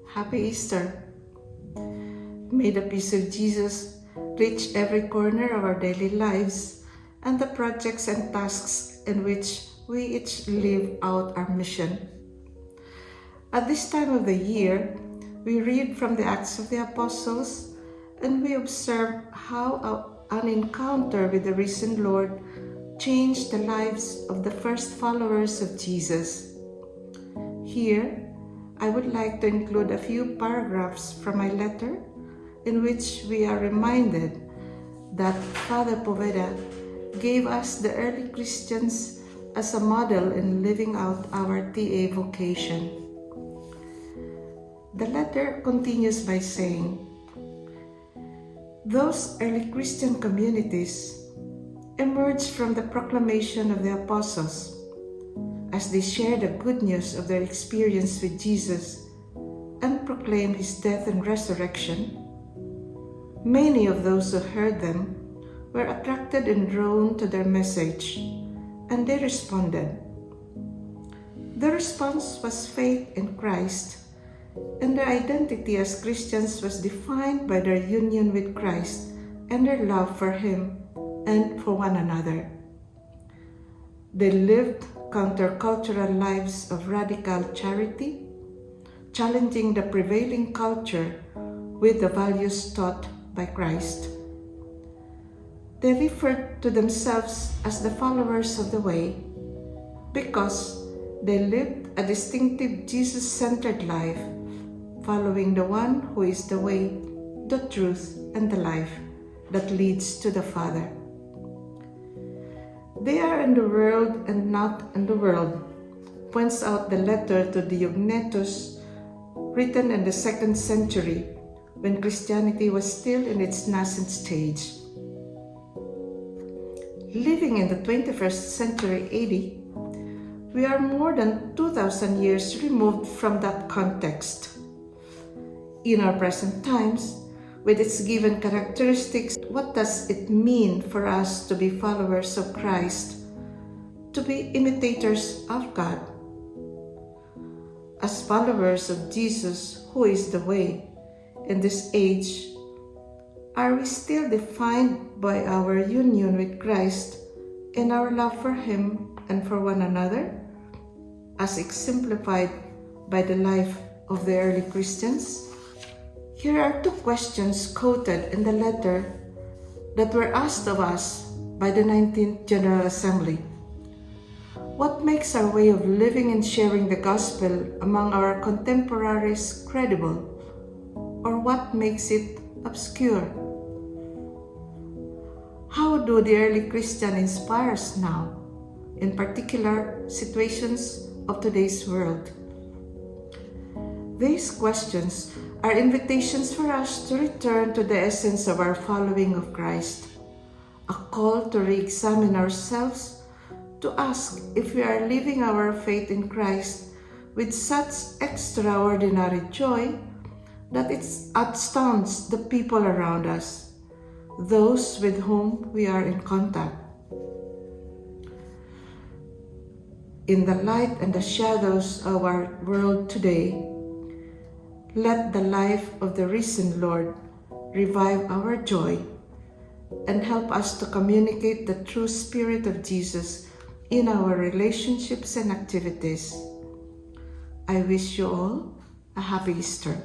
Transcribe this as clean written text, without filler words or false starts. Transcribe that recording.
Happy Easter! May the peace of Jesus reach every corner of our daily lives and the projects and tasks in which we each live out our mission. At this time of the year, we read from the Acts of the Apostles and we observe how an encounter with the risen Lord changed the lives of the first followers of Jesus. Here, I would like to include a few paragraphs from my letter in which we are reminded that Father Poveda gave us the early Christians as a model in living out our TA vocation. The letter continues by saying, those early Christian communities emerged from the proclamation of the apostles as they shared the good news of their experience with Jesus and proclaimed his death and resurrection. Many of those who heard them were attracted and drawn to their message, and they responded. The response was faith in Christ, and their identity as Christians was defined by their union with Christ and their love for him and for one another. They lived countercultural lives of radical charity, challenging the prevailing culture with the values taught by Christ. They referred to themselves as the followers of the way because they lived a distinctive Jesus-centered life, following the one who is the way, the truth, and the life that leads to the Father. They are in the world and not in the world, points out the letter to Diognetus, written in the 2nd century when Christianity was still in its nascent stage. Living in the 21st century AD, we are more than 2,000 years removed from that context. In our present times, with its given characteristics, what does it mean for us to be followers of Christ, to be imitators of God? As followers of Jesus, who is the way, in this age, are we still defined by our union with Christ and our love for him and for one another, as exemplified by the life of the early Christians? Here are 2 questions quoted in the letter that were asked of us by the 19th General Assembly. What makes our way of living and sharing the gospel among our contemporaries credible, or what makes it obscure? How do the early Christians inspire us now, in particular situations of today's world? These questions are invitations for us to return to the essence of our following of Christ, a call to re-examine ourselves, to ask if we are living our faith in Christ with such extraordinary joy that it astounds the people around us, those with whom we are in contact. In the light and the shadows of our world today, let the life of the risen Lord revive our joy and help us to communicate the true spirit of Jesus in our relationships and activities. I wish you all a happy Easter.